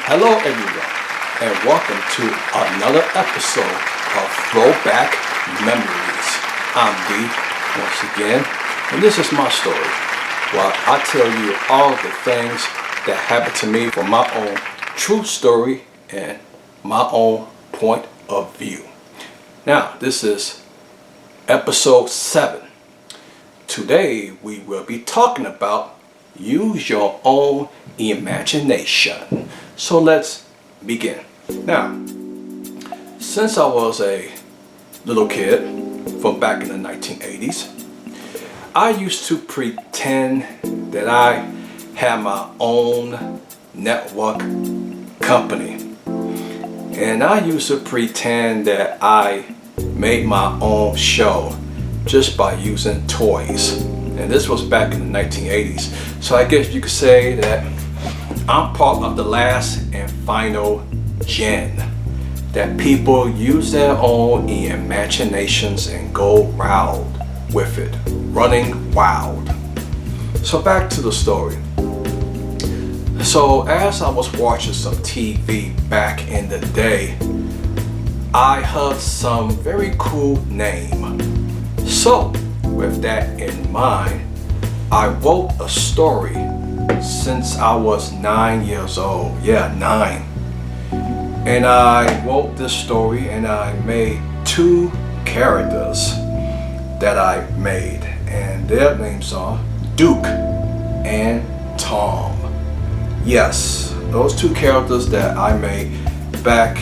Hello everyone, and welcome to another episode of Throwback Memories. I'm D, once again, and this is my story. Well, I tell you all the things that happened to me from my own true story and my own point of view. Now, this is episode 7. Today we will be talking about use your own imagination. So let's begin. Now, since I was a little kid from back in the 1980s, I used to pretend that I had my own network company. And I used to pretend that I made my own show just by using toys. And this was back in the 1980s. So I guess you could say that I'm part of the last and final gen that people use their own imaginations and go wild with it, running wild. So back to the story. So as I was watching some TV back in the day, I heard some very cool name. So with that in mind, I wrote a story since I was 9 years old. Yeah, 9. And I wrote this story and I made 2 characters that I made. And their names are Duke and Tom. Yes, those 2 characters that I made back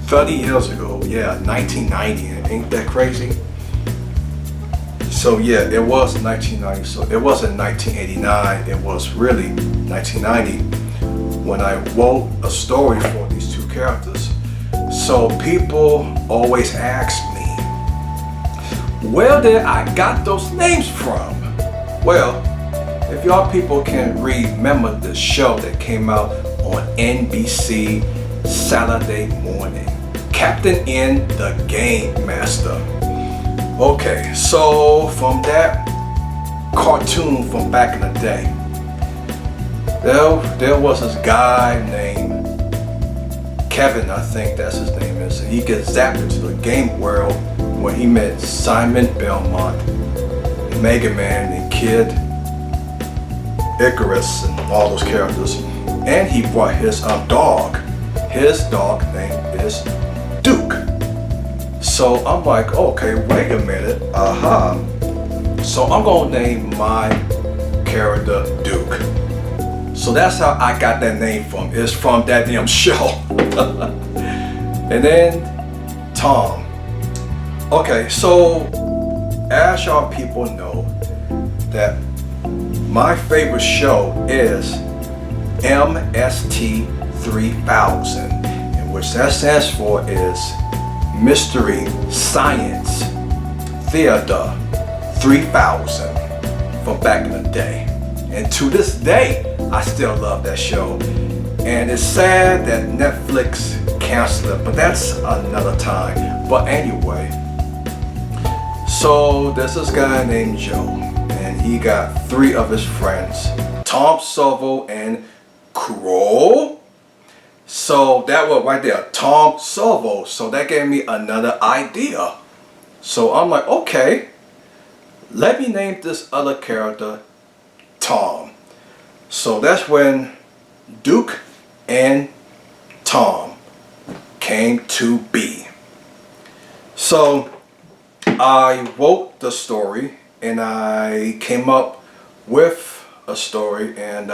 30 years ago. Yeah, 1990. Ain't that crazy? So yeah, it was 1990, so it wasn't 1989, it was really 1990 when I wrote a story for these 2 characters. So people always ask me, where did I got those names from? Well, if y'all people can remember the show that came out on NBC Saturday morning, Captain N the Game Master. Okay, so from that cartoon from back in the day, there was this guy named Kevin, I think that's his name is, and he gets zapped into the game world when he met Simon Belmont, Mega Man, and Kid Icarus, and all those characters. And he brought his dog. His dog name is Duke. So I'm like, okay, wait a minute, So I'm gonna name my character Duke. So that's how I got that name from. It's from that damn show. And then Tom. Okay, so as y'all people know, that my favorite show is MST 3000, and which that stands for is Mystery Science Theater 3000 from back in the day. And to this day, I still love that show. And it's sad that Netflix canceled it, but that's another time. But anyway, so there's this guy named Joe, and he got 3 of his friends, Tom, Servo, and Crow. So that was right there, Tom Servo. So that gave me another idea. So I'm like, okay, let me name this other character Tom. So that's when Duke and Tom came to be. So I wrote the story and I came up with a story, and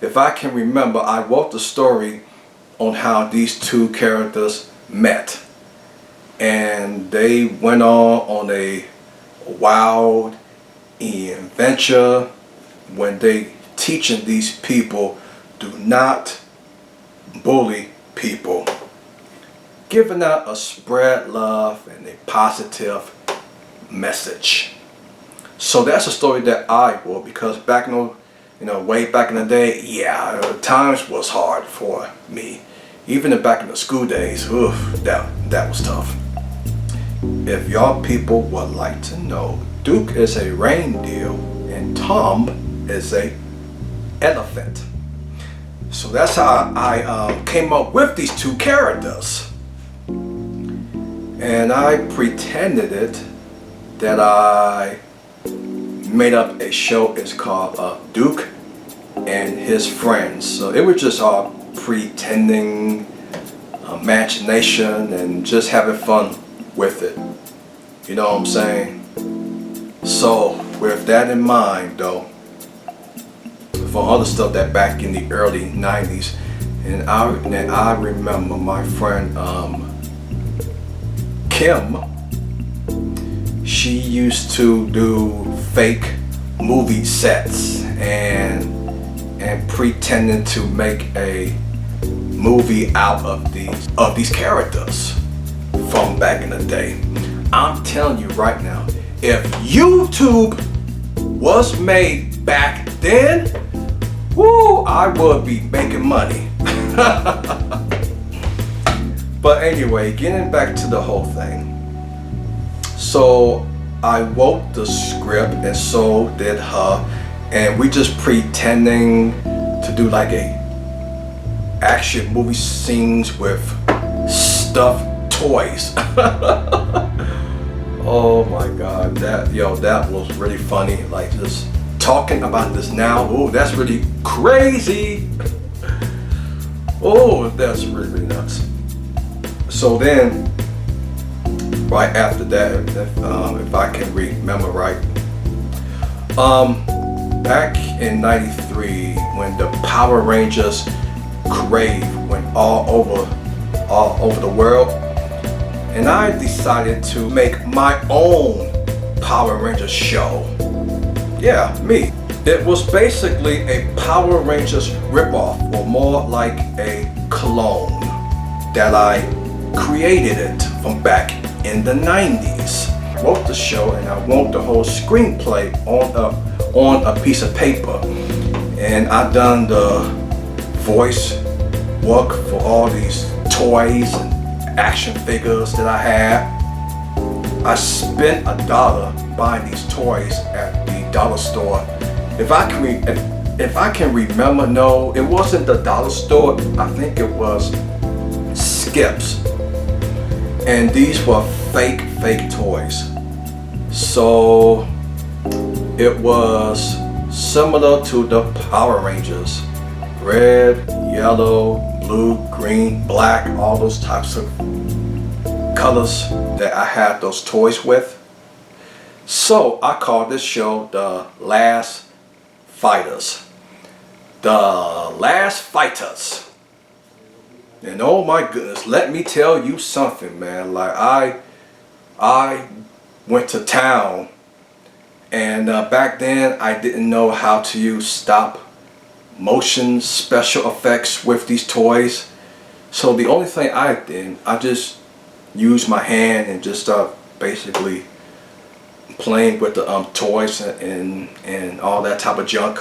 if I can remember, I wrote the story on how these 2 characters met, and they went on a wild adventure when they teaching these people do not bully people, giving out a spread love and a positive message. So that's a story that I wrote because back in way back in the day, yeah, times was hard for me. Even back in the school days, oof, that was tough. If y'all people would like to know, Duke is a reindeer and Tom is a elephant. So that's how I came up with these two characters. And I pretended it that I made up a show. It's called Duke and His Friends. So it was just all pretending, imagination, and just having fun with it. You know what I'm saying? So with that in mind though, for other stuff that back in the early 90s, and I remember my friend Kim, she used to do fake movie sets and pretending to make a movie out of these characters from back in the day. I'm telling you right now, if YouTube was made back then, woo, I would be making money. But anyway, getting back to the whole thing. So I wrote the script and so did her, and we just pretending to do like a action movie scenes with stuffed toys. Oh my God, that was really funny. Like just talking about this now, oh, that's really crazy. Oh, that's really nuts. So then, right after that, if I can remember right, back in '93 when the Power Rangers craze went all over the world, and I decided to make my own Power Rangers show. Yeah, me. It was basically a Power Rangers ripoff, or more like a clone, that I created it from back in the 90s. Wrote the show and I wrote the whole screenplay on a piece of paper, and I done the voice work for all these toys and action figures that I had. I spent $1 buying these toys at the dollar store. If I can remember, no, it wasn't the dollar store. I think it was Skips, and these were fake toys. So it was similar to the Power Rangers: red, yellow, blue, green, black, all those types of colors that I had those toys with. So I called this show The Last Fighters. The Last Fighters. And oh my goodness, let me tell you something, man. Like I went to town, and back then I didn't know how to use stop motion special effects with these toys. So the only thing I did, I just used my hand and just basically playing with the toys and all that type of junk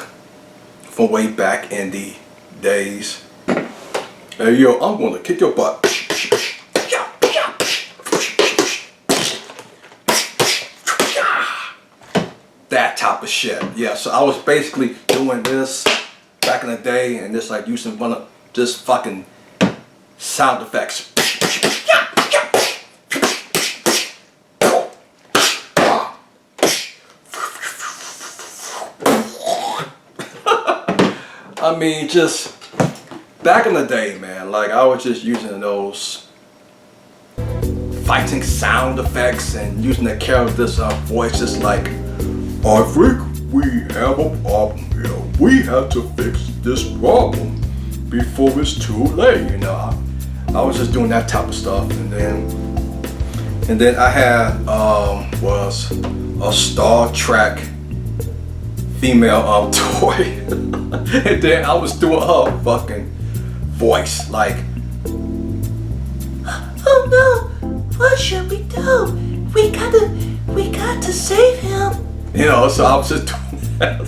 from way back in the days. Hey yo, I'm gonna kick your butt. That type of shit. Yeah, so I was basically doing this back in the day, and just like using one of just fucking sound effects. I mean, just back in the day, man, like I was just using those fighting sound effects and using the character's voices like, I think we have a problem here. We have to fix this problem before it's too late, you know. I was just doing that type of stuff, and then I had was a Star Trek female toy, and then I was doing her fucking voice like, oh no, what should we do? We got to save him. you know. So I was just doing that.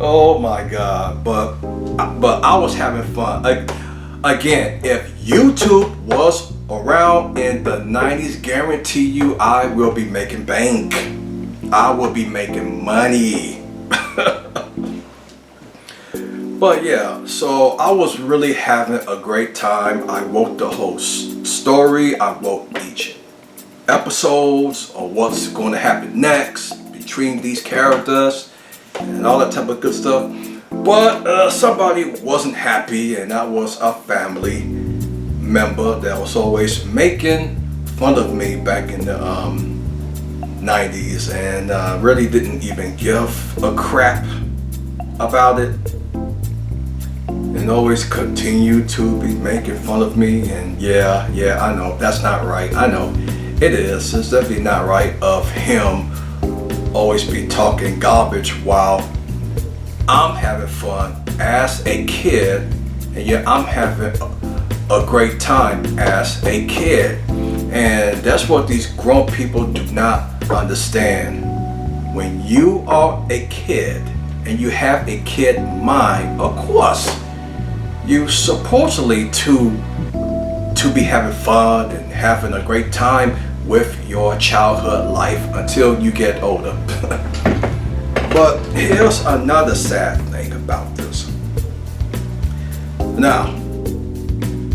Oh my God, but I was having fun. Again, if YouTube was around in the 90s, guarantee you I will be making bank. I will be making money. But yeah, so I was really having a great time. I wrote the whole story. I wrote each episodes or what's going to happen next between these characters and all that type of good stuff. But somebody wasn't happy, and that was a family member that was always making fun of me back in the 90s, and really didn't even give a crap about it, and always continued to be making fun of me. And yeah, I know that's not right. I know it is. It's definitely not right of him always be talking garbage while I'm having fun as a kid, and yeah, I'm having a great time as a kid. And that's what these grown people do not understand. When you are a kid and you have a kid mind, of course you supposedly to be having fun and having a great time with your childhood life until you get older. But here's another sad thing about this. Now,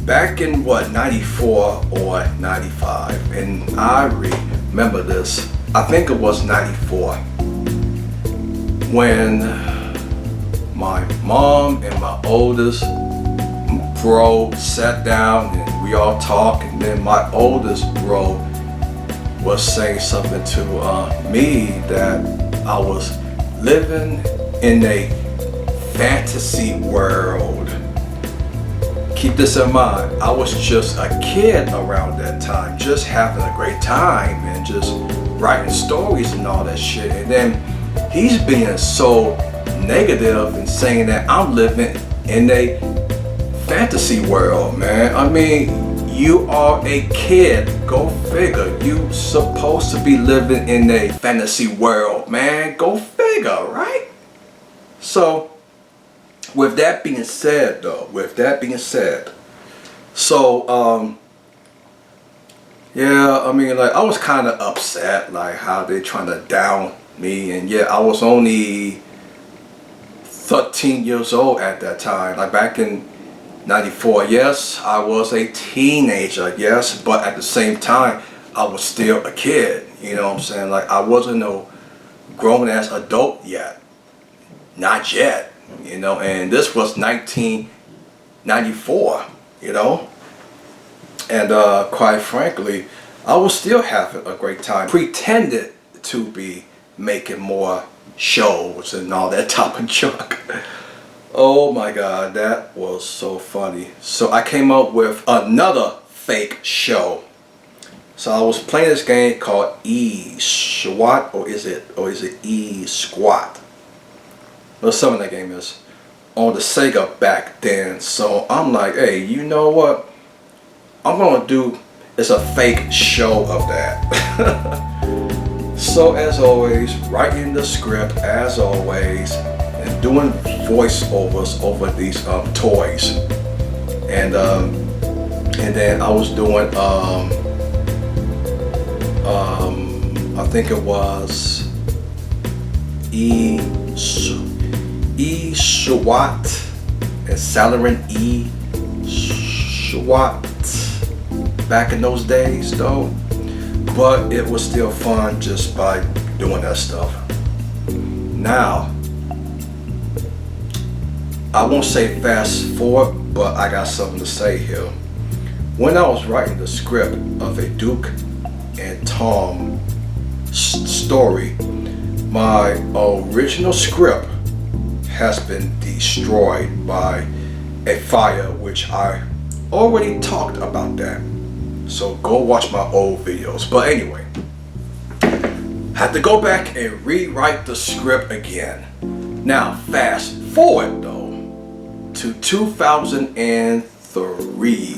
back in 94 or 95, and I remember this, I think it was 94, when my mom and my oldest bro sat down and we all talked, and then my oldest bro was saying something to me that I was living in a fantasy world. Keep this in mind, I was just a kid around that time, just having a great time and just writing stories and all that shit. And then he's being so negative and saying that I'm living in a fantasy world, man. I mean, you are a kid. Go figure. You supposed to be living in a fantasy world, man. Go figure, right? So, with that being said, yeah, I mean, like, I was kind of upset, like, how they trying to down me. And yeah, I was only 13 years old at that time, like back in 94. Yes, I was a teenager, yes, but at the same time, I was still a kid, you know what I'm saying? Like, I wasn't no grown-ass adult yet. Not yet, you know, and this was 1994, you know? And quite frankly, I was still having a great time. Pretended to be making more shows and all that type of junk. Oh my God, that was so funny. So I came up with another fake show. So I was playing this game called E-SWAT, or is it E-Squat? Well, some of that game is on the Sega back then. So I'm like, hey, you know what? I'm gonna do is a fake show of that. So as always, writing the script as always, and doing voiceovers over these toys, and then I was doing I think it was E-SWAT and Salarin E-SWAT back in those days though. But it was still fun just by doing that stuff. Now, I won't say fast forward, but I got something to say here. When I was writing the script of a Duke and Tom story, my original script has been destroyed by a fire, which I already talked about that. So go watch my old videos. But anyway, had to go back and rewrite the script again. Now fast forward though to 2003,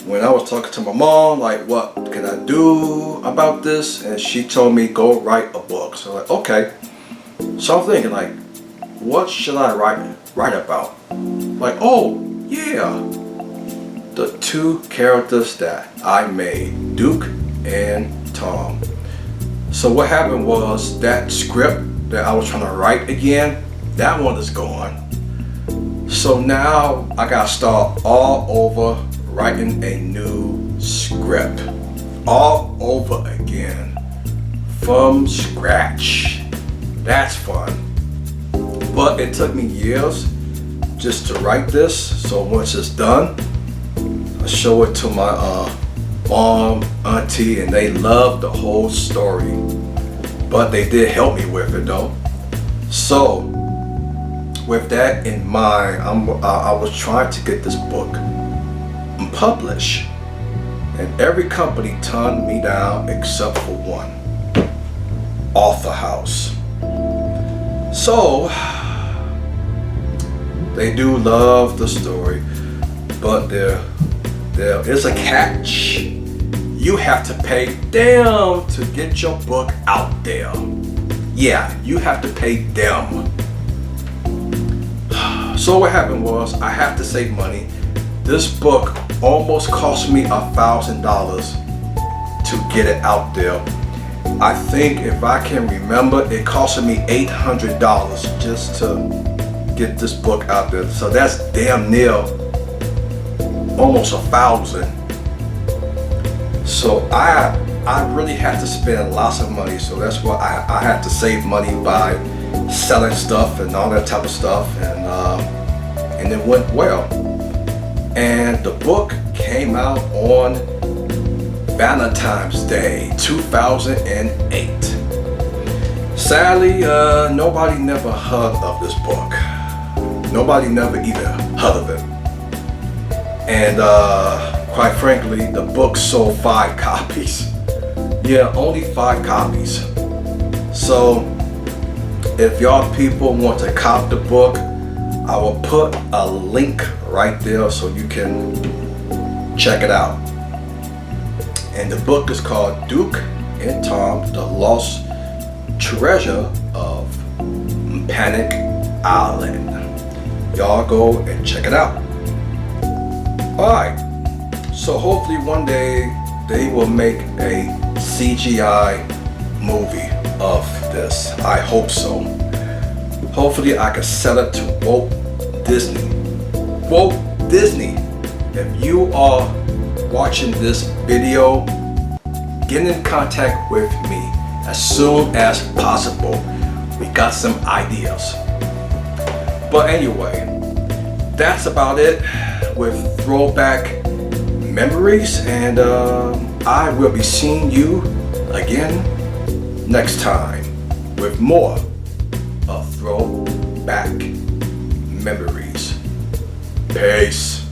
when I was talking to my mom, like, what can I do about this? And she told me, go write a book. So like, okay. So I'm thinking, like, what should I write about? Like, oh yeah, the two characters that I made, Duke and Tom. So what happened was that script that I was trying to write again, that one is gone. So now I gotta start all over writing a new script. All over again. From scratch. That's fun. But it took me years just to write this. So once it's done, I show it to my mom, auntie, and they love the whole story. But they did help me with it though. So with that in mind, I was trying to get this book published, and every company turned me down except for one, Author House. So they do love the story, but there is a catch. You have to pay them to get your book out there. Yeah, you have to pay them. So what happened was, I have to save money. This book almost cost me $1,000 to get it out there. I think, if I can remember, it cost me $800 just to get this book out there. So that's damn near almost $1,000. So I really had to spend lots of money. So that's why I had to save money by selling stuff and all that type of stuff, and it went well. And the book came out on Valentine's Day 2008. Sadly, nobody never heard of this book. Nobody never even heard of it. And quite frankly, the book sold 5 copies. Yeah, only 5 copies. So if y'all people want to cop the book, I will put a link right there so you can check it out. And the book is called Duke and Tom, The Lost Treasure of Panic Island. Y'all go and check it out. Alright, so hopefully one day they will make a CGI movie of this. I hope so. Hopefully I can sell it to Walt Disney. Walt Disney, if you are watching this video, get in contact with me as soon as possible. We got some ideas. But anyway, that's about it with Throwback Memories, and I will be seeing you again next time with more of Throwback Memories. Peace.